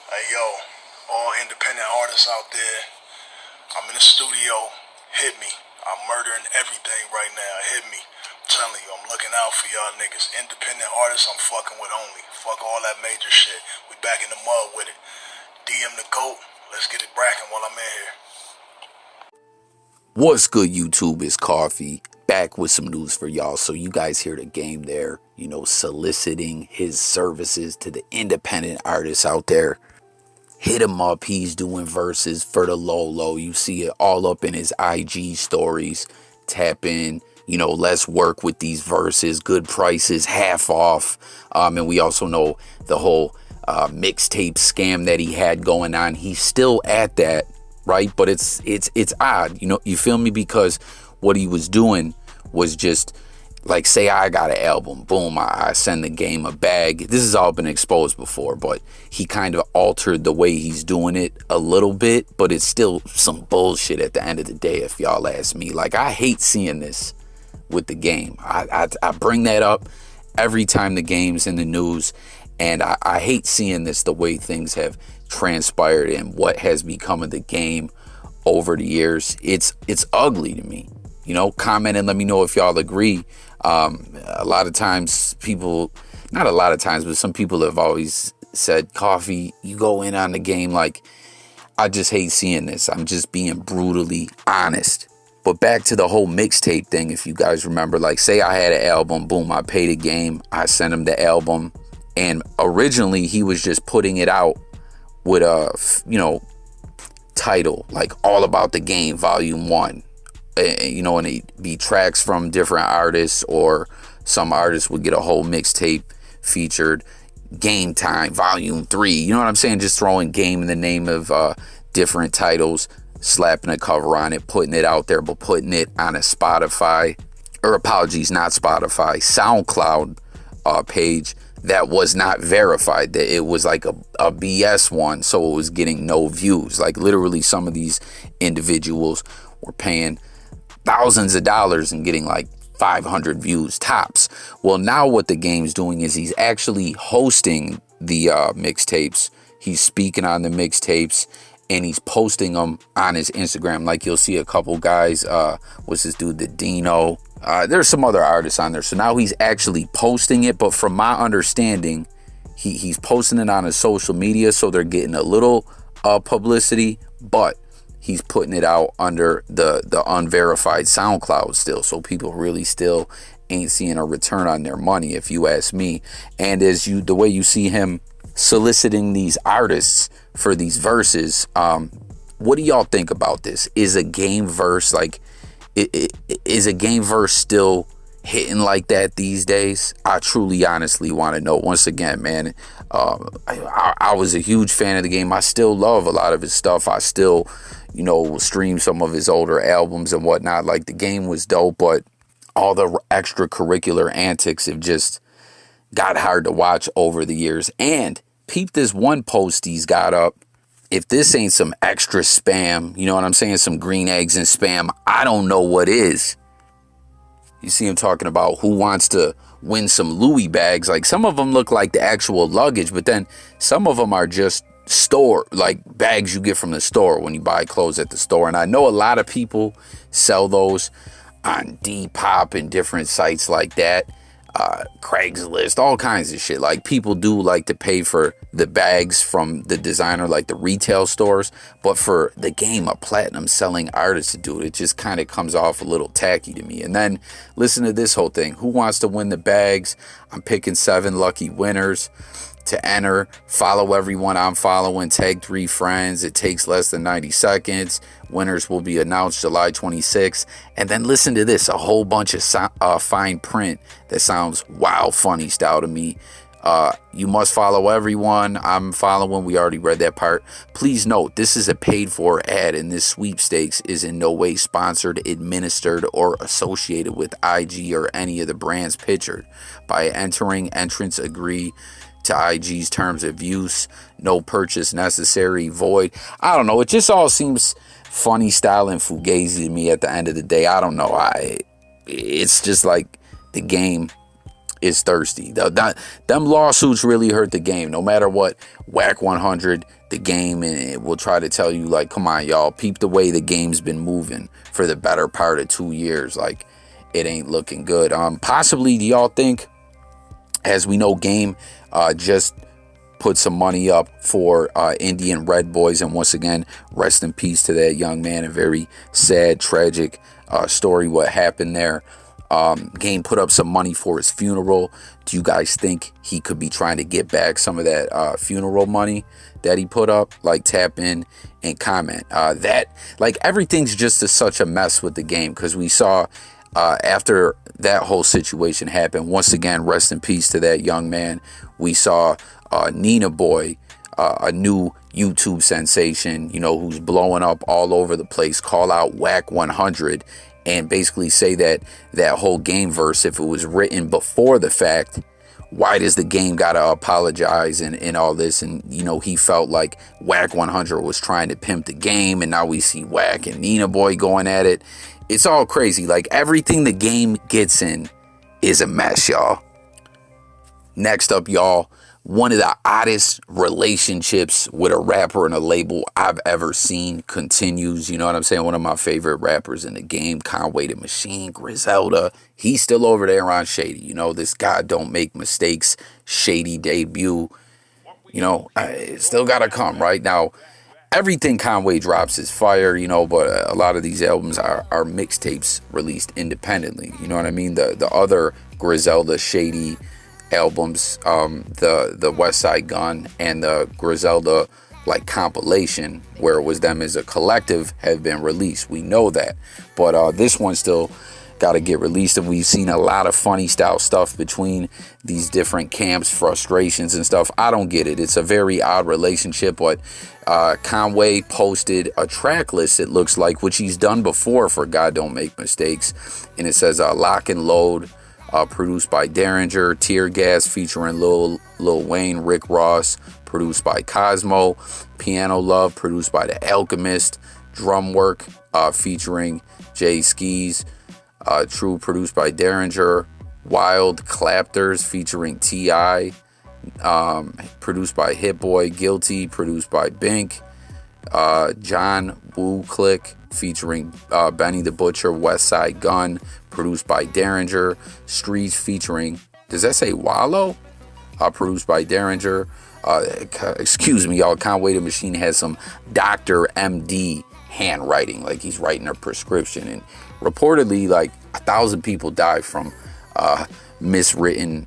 Hey yo, all independent artists out there, I'm in the studio. Hit me. I'm murdering everything right now. Hit me. I'm telling you, I'm looking out for y'all niggas. Independent artists, I'm fucking with only. Fuck all that major shit. We back in the mud with it. DM the GOAT. Let's get it bracking while I'm in here. What's good, YouTube? It's Coffee, back with some news for y'all. So you guys hear the game there, soliciting his services to the independent artists out there. Hit him up. He's doing verses for the low. You see it all up in his IG stories. Tap in, let's work with these verses. Good prices, half off. And we also know the whole mixtape scam that he had going on. He's still at that, right? But it's odd, you feel me? Because what he was doing was just like, say I got an album, boom, I send the game a bag. This has all been exposed before, but he kind of altered the way he's doing it a little bit, but it's still some bullshit at the end of the day, if y'all ask me. Like, I hate seeing this with the game. I bring that up every time the game's in the news, and I hate seeing this, the way things have transpired and what has become of the game over the years. It's ugly to me. Comment and let me know if y'all agree. A lot of times people, not a lot of times, but some people have always said, Coffee, you go in on the game. Like, I just hate seeing this. I'm just being brutally honest. But back to the whole mixtape thing, if you guys remember, like, say I had an album, boom, I paid a game, I sent him the album, and originally he was just putting it out with a, title, like All About the Game, Volume 1. And it'd be tracks from different artists, or some artists would get a whole mixtape featured, Game Time, Volume 3. You know what I'm saying? Just throwing game in the name of different titles, slapping a cover on it, putting it out there, but putting it on a Spotify, or apologies, not Spotify, SoundCloud page that was not verified, that it was like a BS one, so it was getting no views. Like, literally, some of these individuals were paying thousands of dollars and getting like 500 views tops. Well, now what the game's doing is he's actually hosting the mixtapes. He's speaking on the mixtapes, and he's posting them on his Instagram. Like, you'll see a couple guys, what's this dude, the Dino, there's some other artists on there. So now he's actually posting it, but from my understanding, he's posting it on his social media, so they're getting a little publicity, but he's putting it out under the unverified SoundCloud still. So people really still ain't seeing a return on their money, if you ask me. And the way you see him soliciting these artists for these verses, what do y'all think about this? Is a game verse, like, is a game verse still hitting like that these days? I truly, honestly want to know. Once again, man, I was a huge fan of the game. I still love a lot of his stuff. I still, stream some of his older albums and whatnot. Like, the game was dope, but all the extracurricular antics have just got hard to watch over the years. And peep this one post he's got up. If this ain't some extra spam, you know what I'm saying, some green eggs and spam, I don't know what is. You see him talking about who wants to win some Louis bags. Like, some of them look like the actual luggage, but then some of them are just like bags you get from the store when you buy clothes at the store. And I know a lot of people sell those on Depop and different sites like that, Craigslist, all kinds of shit. Like, people do like to pay for the bags from the designer, like the retail stores, but for the game, a platinum selling artist to do it, it just kind of comes off a little tacky to me. And then listen to this whole thing. Who wants to win the bags? I'm picking 7 lucky winners to enter. Follow everyone I'm following, tag 3 friends. It takes less than 90 seconds. Winners will be announced July 26th. And then listen to this, a whole bunch of fine print that sounds wow funny style to me. You must follow everyone I'm following. We already read that part. Please note, this is a paid for ad, and this sweepstakes is in no way sponsored, administered, or associated with IG or any of the brands pictured. By entering, entrants agree to IG's terms of use. No purchase necessary. Void. I don't know. It just all seems funny style and fugazi to me at the end of the day. I don't know. It's just like the game is thirsty. Them lawsuits really hurt the game. No matter what, Whack 100, the game, and it will try to tell you, like, come on, y'all, peep the way the game's been moving for the better part of 2 years. Like, it ain't looking good. Possibly, do y'all think, as we know, Game just put some money up for Indian Red Boys, and once again, rest in peace to that young man. A very sad, tragic story what happened there. Game put up some money for his funeral. Do you guys think he could be trying to get back some of that funeral money that he put up? Like, tap in and comment. That, like, everything's just such a mess with the game, because we saw after that whole situation happened, once again, rest in peace to that young man. We saw Nina Boy, a new YouTube sensation, you know, who's blowing up all over the place, call out Whack 100 and basically say that that whole game verse, if it was written before the fact, why does the game gotta apologize and all this? And, you know, he felt like Whack 100 was trying to pimp the game, and now we see Whack and Nina Boy going at it. It's all crazy. Like, everything the game gets in is a mess, y'all. Next up, y'all, one of the oddest relationships with a rapper and a label I've ever seen continues. You know what I'm saying? One of my favorite rappers in the game, Conway the Machine, Griselda. He's still over there on Shady. You know, this guy don't make mistakes. Shady debut. You know, it still got to come right now. Everything Conway drops is fire, you know, but a lot of these albums are mixtapes released independently. You know what I mean? The other Griselda, Shady albums, the West Side Gun and the Griselda like compilation, where it was them as a collective, have been released. We know that, but this one still got to get released, and we've seen a lot of funny style stuff between these different camps, frustrations and stuff. I don't get it. It's a very odd relationship, but Conway posted a track list, it looks like, which he's done before for God Don't Make Mistakes, and it says Lock and Load, produced by Derringer, Tear Gas featuring Lil Wayne, Rick Ross, produced by Cosmo, Piano Love, produced by The Alchemist, Drum Work, featuring Jay Skis, True, produced by Derringer, Wild Clapters featuring T.I., produced by Hit Boy, Guilty, produced by Bink, John Woo Click featuring Benny the Butcher, West Side Gun, produced by Derringer, Streets featuring, does that say Wallow? Produced by Derringer. Excuse me, y'all, Conway the Machine has some Dr. MD handwriting, like he's writing a prescription, and reportedly like 1,000 people die from misread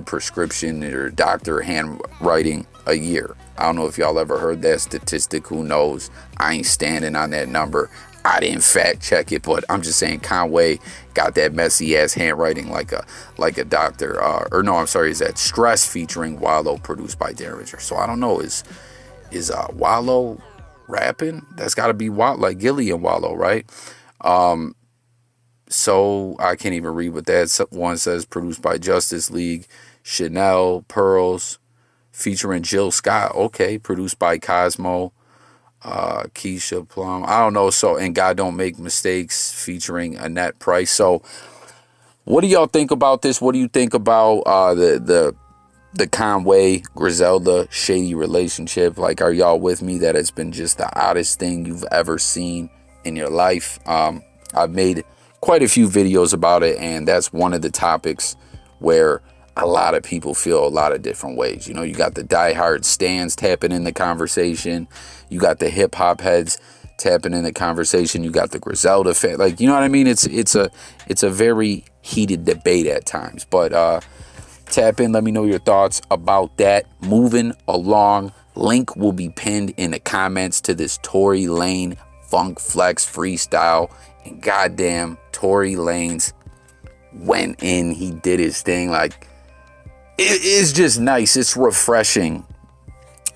prescription or doctor handwriting a year. I don't know if y'all ever heard that statistic. Who knows? I ain't standing on that number. I didn't fact check it, but I'm just saying Conway got that messy ass handwriting like a doctor. Or no, I'm sorry, is that Stress featuring Wallow, produced by Derringer. So I don't know, is Wallow rapping? That's got to be like Gilly and Wallow, right? So I can't even read what that one says. Produced by Justice League, Chanel, Pearls, featuring Jill Scott. Okay, produced by Cosmo, Keisha Plum. I don't know. So, and God Don't Make Mistakes featuring Annette Price. So, what do y'all think about this? What do you think about the Conway Griselda Shady relationship? Like, are y'all with me that it's been just the oddest thing you've ever seen in your life? I've made quite a few videos about it, and that's one of the topics where a lot of people feel a lot of different ways. You know, you got the diehard stans tapping in the conversation, you got the hip hop heads tapping in the conversation, you got the Griselda fan, like, you know what I mean? It's a very heated debate at times, but tap in, let me know your thoughts about that. Moving along, link will be pinned in the comments to this Tory Lanez Funk Flex freestyle, and goddamn, Tory Lanez went in, he did his thing. Like, it is just nice, it's refreshing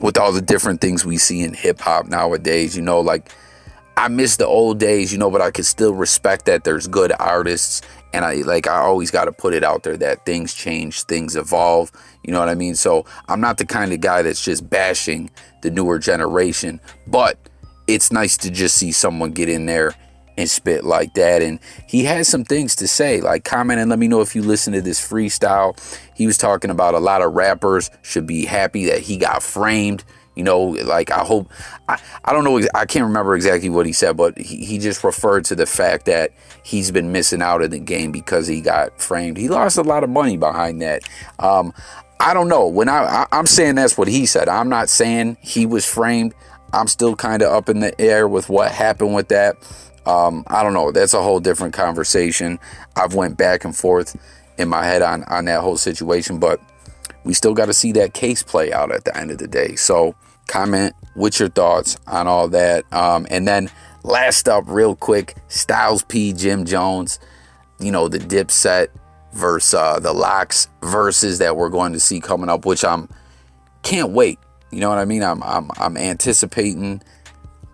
with all the different things we see in hip-hop nowadays. You know, like, I miss the old days, you know, but I can still respect that there's good artists, and I always got to put it out there that things change, things evolve, you know what I mean? So I'm not the kind of guy that's just bashing the newer generation, but it's nice to just see someone get in there and spit like that. And he had some things to say. Like, comment and let me know if you listen to this freestyle. He was talking about a lot of rappers should be happy that he got framed. You know, like, I hope, I don't know, I can't remember exactly what he said, but he just referred to the fact that he's been missing out in the game because he got framed. He lost a lot of money behind that. I don't know. When I'm saying that's what he said. I'm not saying he was framed. I'm still kind of up in the air with what happened with that. I don't know. That's a whole different conversation. I've went back and forth in my head on that whole situation, but we still got to see that case play out at the end of the day. So comment with your thoughts on all that. And then last up real quick, Styles P, Jim Jones, you know, the Dipset versus the Lox versus that we're going to see coming up, which can't wait. You know what I mean? I'm anticipating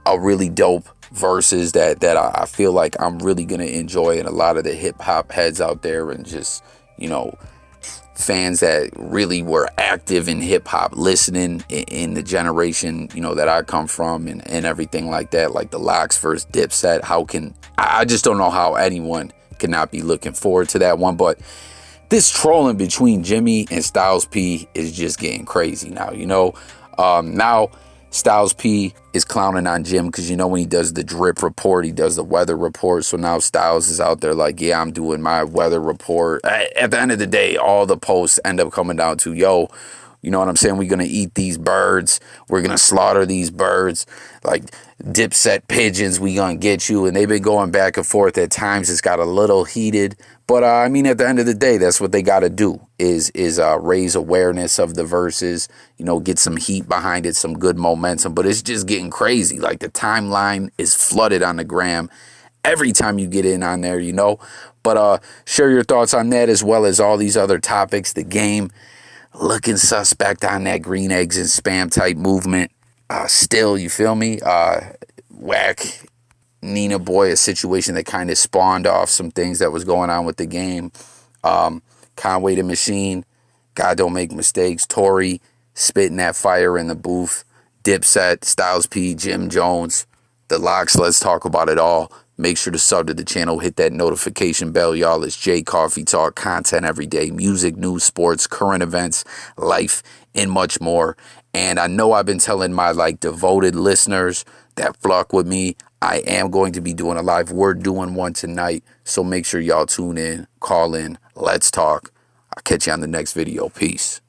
a really dope verses that I feel like I'm really gonna enjoy, and a lot of the hip hop heads out there and just, you know, fans that really were active in hip hop, listening in the generation, you know, that I come from, and everything like that, like the Lox versus Dipset. I just don't know how anyone cannot be looking forward to that one. But this trolling between Jimmy and Styles P is just getting crazy now, you know. Now Styles P is clowning on Jim because, you know, when he does the drip report, he does the weather report. So now Styles is out there like, yeah, I'm doing my weather report. At the end of the day, all the posts end up coming down to, yo, you know what I'm saying? We're going to eat these birds. We're going to slaughter these birds. Like Dipset pigeons, we going to get you. And they've been going back and forth. At times it's got a little heated. But I mean, at the end of the day, that's what they got to do is raise awareness of the verses, you know, get some heat behind it, some good momentum. But it's just getting crazy. Like the timeline is flooded on the gram every time you get in on there, you know. But share your thoughts on that as well as all these other topics. The game looking suspect on that green eggs and spam type movement. Still, you feel me? Whack Nina Boy, a situation that kind of spawned off some things that was going on with the game. Conway the Machine, God don't make mistakes. Tory spitting that fire in the booth. Dipset, Styles P, Jim Jones, the Lox. Let's talk about it all. Make sure to sub to the channel, hit that notification bell, y'all. It's J Coffee Talk, content every day, music, news, sports, current events, life, and much more. And I know I've been telling my devoted listeners that flock with me, I am going to be doing a live. We're doing one tonight, so make sure y'all tune in, call in, let's talk. I'll catch you on the next video. Peace.